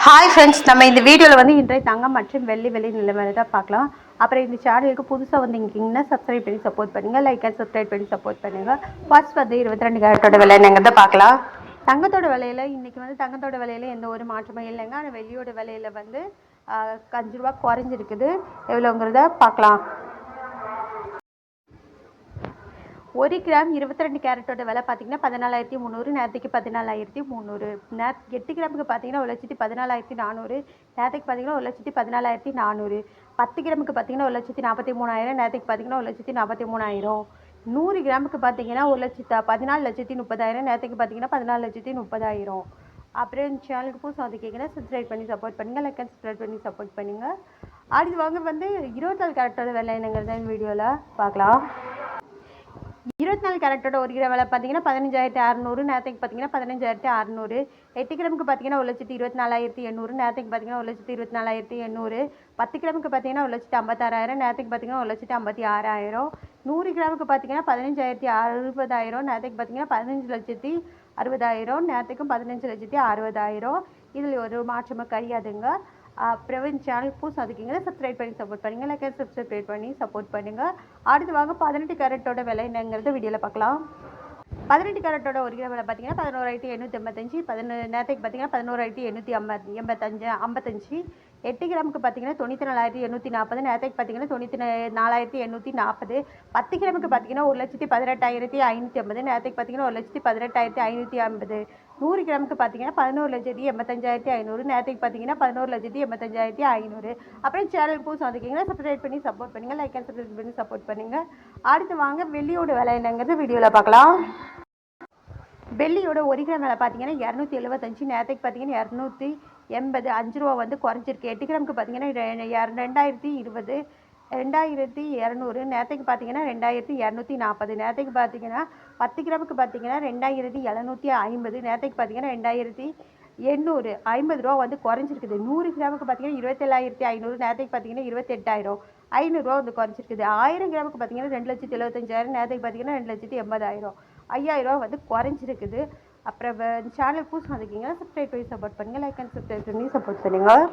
Hi friends, நம்ம இந்த வீடியோவில் வந்து இன்றைய தங்கம் மற்றும் வெள்ளி நிலைமையில தான் பார்க்கலாம். அப்புறம் இந்த சேனலுக்கு புதுசாக வந்தீங்கன்னா சப்ஸ்கிரைப் பண்ணி சப்போர்ட் பண்ணுங்கள், லைக் அண்ட் சப்ஸ்கிரைப் பண்ணி சப்போர்ட் பண்ணுங்கள். ஃபர்ஸ்ட் வந்து 22 கேரட்டோட விலை என்னங்கிறத பார்க்கலாம். தங்கத்தோட விலையில் இன்றைக்கி வந்து தங்கத்தோட விலையில் எந்த ஒரு மாற்றமும் இல்லைங்க. ஆனால் வெள்ளியோட விலையில் வந்து 5 ரூபா குறைஞ்சிருக்குது. எவ்வளோங்கிறத பார்க்கலாம். 1 கிராம் 22 கேரட்டோட விலை பார்த்தீங்கன்னா 14,300, நேற்றுக்கு 14,300. 8 கிராமுக்கு பார்த்தீங்கன்னா 1,14,400, நேற்றுக்கு பார்த்தீங்கன்னா 1,14,400. 10 கிராமுக்கு பார்த்தீங்கன்னா 1,43,000, நேற்றுக்கு பார்த்தீங்கன்னா 1,43,000. 100 கிராமுக்கு பார்த்தீங்கன்னா 14,30,000, நேற்றுக்கு பார்த்தீங்கன்னா 14,30,000. அப்புறம் சேனலுக்கு புதுசாக வந்து கேட்குறேன், சப்ஸ்கிரைப் பண்ணி சப்போர்ட் பண்ணுங்கள், லைக் அண்ட் சப்ஸ்கிரைப் பண்ணி சப்போர்ட் பண்ணுங்கள். அடுத்து வாங்க வந்து 24 கேரட்டோட விலை என்னங்கிறத இந்த வீடியோவில் பார்க்கலாம். 24 கேரட்டோட 1 கிராம் விலை பார்த்தீங்கன்னா 15,600, நேற்றுக்கு பார்த்தீங்கன்னா 15,600. 8 கிராமுக்கு பார்த்தீங்கன்னா 1,24,800, நேற்றுக்கு பார்த்தீங்கன்னா 1,24,800. 10 கிராமுக்கு பார்த்தீங்கன்னா 1,56,000, நேற்றுக்கு பார்த்தீங்கன்னா 1,56,000. 100 கிராமுக்கு பார்த்தீங்கன்னா 15,60,000, நேற்றுக்கு பார்த்தீங்கன்னா 15,60,000, நேற்றுக்கும் 15,60,000. இதில் ஒரு மாற்றமாக கிடையாதுங்க. பிரவீன் சேனல் புதுசாக இருக்கீங்கன்னா சப்ஸ்கிரைப் பண்ணி சப்போர்ட் பண்ணுங்கள், லைக் சப்ஸ்கிரைப் பண்ணி சப்போர்ட் பண்ணுங்கள். அடுத்து வாங்க 18 கேரட்டோட விலை என்னங்கிறத வீடியோவில் பார்க்கலாம். 18 கேரட்டோட 1 கிராம் விலை பார்த்தீங்கன்னா 11,885, நேற்றுக்கு பார்த்தீங்கன்னா 11,855. 8 கிராமுக்கு பார்த்தீங்கன்னா 94,840, நேற்றுக்கு பார்த்தீங்கன்னா 94,840. 10 கிராமுக்கு பார்த்தீங்கன்னா 1,18,550, நேற்றுக்கு பார்த்தீங்கன்னா 1,18,550. 100 கிராமுக்கு பார்த்தீங்கன்னா 11,85,500, நேற்றுக்கு பார்த்தீங்கன்னா 11,85,500. அப்புறம் சேனல் புதுசாக வந்துருக்கீங்கன்னா சப்ஸ்கிரைப் பண்ணி சப்போர்ட் பண்ணுங்கள், லைக் அண்ட் சப்ஸ்கிரைப் பண்ணி சப்போர்ட் பண்ணுங்கள். அடுத்து வாங்க வெள்ளியோட விலை என்னங்கிறது வீடியோவில் பார்க்கலாம். வெள்ளியோட 1 கிராம் விலை பார்த்தீங்கன்னா 275, நேற்றுக்கு பார்த்தீங்கன்னா 280, 5 ரூபா வந்து குறைஞ்சிருக்கு. 8 கிராமுக்கு பார்த்தீங்கன்னா 2,020, 2,200, நேற்றுக்கு பார்த்தீங்கன்னா 2,240, நேற்றுக்கு பார்த்தீங்கன்னா 10 கிராமுக்கு பார்த்தீங்கன்னா 2,750, நேற்றுக்கு பார்த்தீங்கன்னா 2,800, 50 ரூபா வந்து குறைஞ்சிருக்குது. 100 கிராமுக்கு பார்த்தீங்கன்னா 27,500, நேற்றுக்கு பார்த்தீங்கன்னா 28,000, 500 ரூபா வந்து குறைஞ்சிருக்குது. 1000 கிராமுக்கு பார்த்தீங்கன்னா 2,75,000, நேற்றுக்கு பார்த்தீங்கன்னா 2,80,000, 5,000 ரூபா வந்து குறைஞ்சிருக்குது. அப்புறம் சேனல் புதுசாக வந்துருக்கீங்கன்னா சப்ஸ்கிரைப் பண்ணி சப்போர்ட் பண்ணுங்கள், லைக் அண்ட் சப்ஸ்கிரைப் பண்ணி சப்போர்ட் பண்ணுங்கள்.